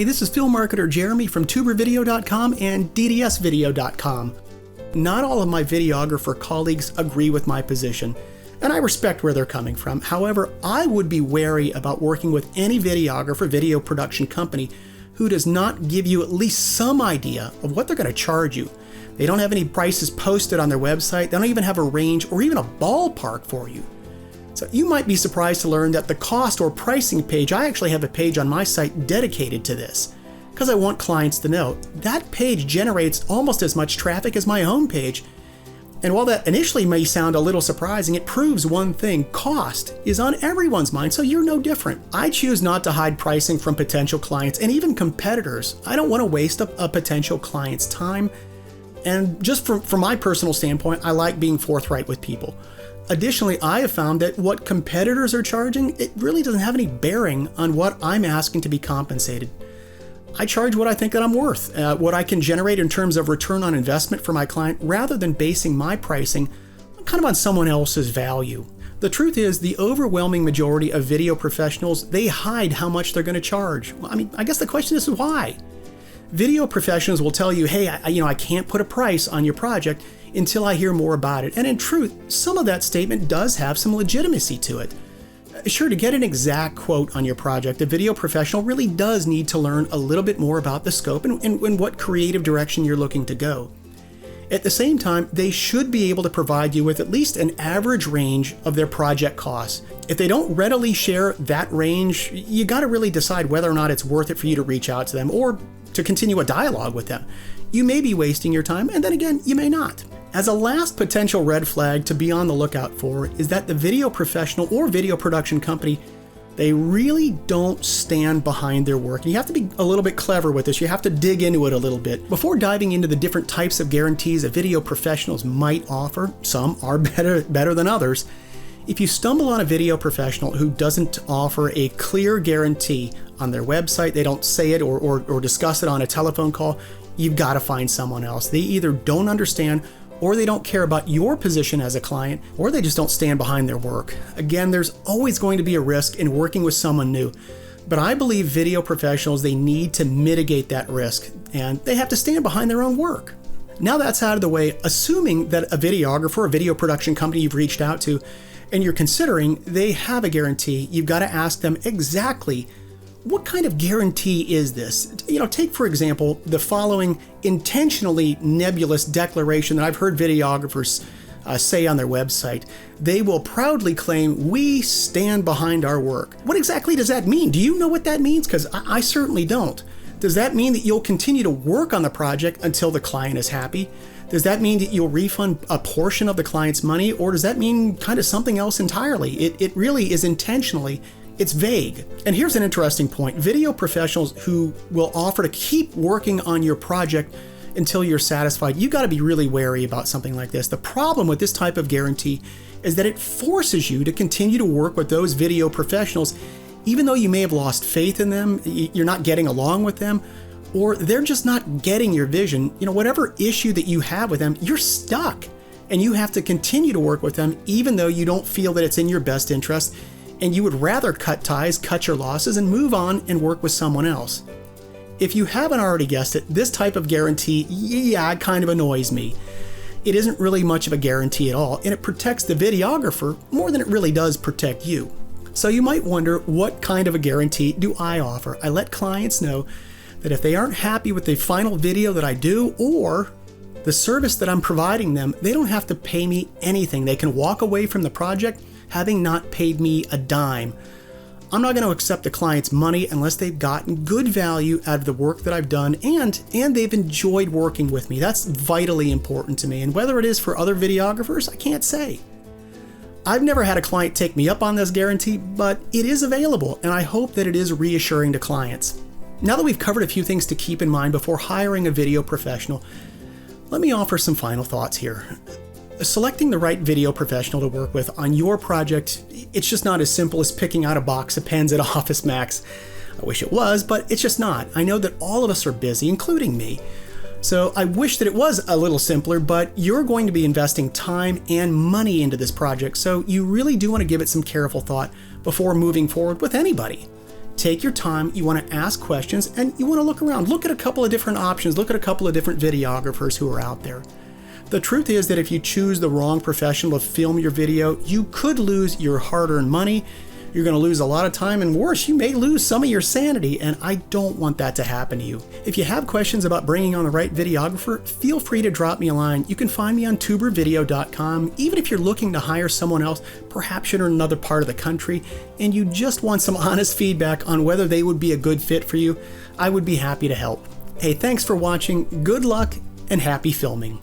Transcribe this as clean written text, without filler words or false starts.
Hey, this is field marketer Jeremy from tubervideo.com and ddsvideo.com. Not all of my videographer colleagues agree with my position, and I respect where they're coming from. However, I would be wary about working with any videographer, video production company who does not give you at least some idea of what they're going to charge you. They don't have any prices posted on their website. They don't even have a range or even a ballpark for you. So you might be surprised to learn that the cost or pricing page, I actually have a page on my site dedicated to this because I want clients to know that page generates almost as much traffic as my homepage. And while that initially may sound a little surprising, it proves one thing: cost is on everyone's mind, so you're no different. I choose not to hide pricing from potential clients and even competitors. I don't want to waste a potential client's time. And just from my personal standpoint, I like being forthright with people. Additionally, I have found that what competitors are charging, it really doesn't have any bearing on what I'm asking to be compensated. I charge what I think that I'm worth, what I can generate in terms of return on investment for my client, rather than basing my pricing kind of on someone else's value. The truth is, the overwhelming majority of video professionals, they hide how much they're going to charge. Well, I guess the question is why? Video professionals will tell you, hey, I can't put a price on your project until I hear more about it. And in truth, some of that statement does have some legitimacy to it. Sure, to get an exact quote on your project, a video professional really does need to learn a little bit more about the scope and what creative direction you're looking to go. At the same time, they should be able to provide you with at least an average range of their project costs. If they don't readily share that range, you got to really decide whether or not it's worth it for you to reach out to them or to continue a dialogue with them. You may be wasting your time, and then again, you may not. As a last potential red flag to be on the lookout for is that the video professional or video production company, they really don't stand behind their work. You have to be a little bit clever with this. You have to dig into it a little bit. Before diving into the different types of guarantees that video professionals might offer, some are better than others. If you stumble on a video professional who doesn't offer a clear guarantee on their website, they don't say it or discuss it on a telephone call, you've got to find someone else. They either don't understand, or they don't care about your position as a client, or they just don't stand behind their work. Again, there's always going to be a risk in working with someone new, but I believe video professionals, they need to mitigate that risk, and they have to stand behind their own work. Now that's out of the way, assuming that a videographer or video production company you've reached out to and you're considering they have a guarantee, you've got to ask them exactly what kind of guarantee is this? Take for example the following intentionally nebulous declaration that I've heard videographers say on their website. They will proudly claim, "We stand behind our work." What exactly does that mean? Do you know what that means? Because I certainly don't. Does that mean that you'll continue to work on the project until the client is happy? Does that mean that you'll refund a portion of the client's money? Or does that mean kind of something else entirely? It really is intentionally, it's vague. And here's an interesting point. Video professionals who will offer to keep working on your project until you're satisfied, you got to be really wary about something like this. The problem with this type of guarantee is that it forces you to continue to work with those video professionals, even though you may have lost faith in them, you're not getting along with them, or they're just not getting your vision. Whatever issue that you have with them, you're stuck. And you have to continue to work with them, even though you don't feel that it's in your best interest, and you would rather cut ties, cut your losses, and move on and work with someone else. If you haven't already guessed it, this type of guarantee, it kind of annoys me. It isn't really much of a guarantee at all, and it protects the videographer more than it really does protect you. So you might wonder, what kind of a guarantee do I offer? I let clients know that if they aren't happy with the final video that I do or the service that I'm providing them, they don't have to pay me anything. They can walk away from the project having not paid me a dime. I'm not going to accept the client's money unless they've gotten good value out of the work that I've done and they've enjoyed working with me. That's vitally important to me. And whether it is for other videographers, I can't say. I've never had a client take me up on this guarantee, but it is available, and I hope that it is reassuring to clients. Now that we've covered a few things to keep in mind before hiring a video professional, let me offer some final thoughts here. Selecting the right video professional to work with on your project, it's just not as simple as picking out a box of pens at Office Max. I wish it was, but it's just not. I know that all of us are busy, including me. So I wish that it was a little simpler, but you're going to be investing time and money into this project, so you really do want to give it some careful thought before moving forward with anybody. Take your time, you want to ask questions, and you want to look around. Look at a couple of different options, look at a couple of different videographers who are out there. The truth is that if you choose the wrong professional to film your video, you could lose your hard-earned money. You're going to lose a lot of time, and worse, you may lose some of your sanity, and I don't want that to happen to you. If you have questions about bringing on the right videographer, feel free to drop me a line. You can find me on tubervideo.com. Even if you're looking to hire someone else, perhaps you're in another part of the country, and you just want some honest feedback on whether they would be a good fit for you, I would be happy to help. Hey, thanks for watching. Good luck and happy filming.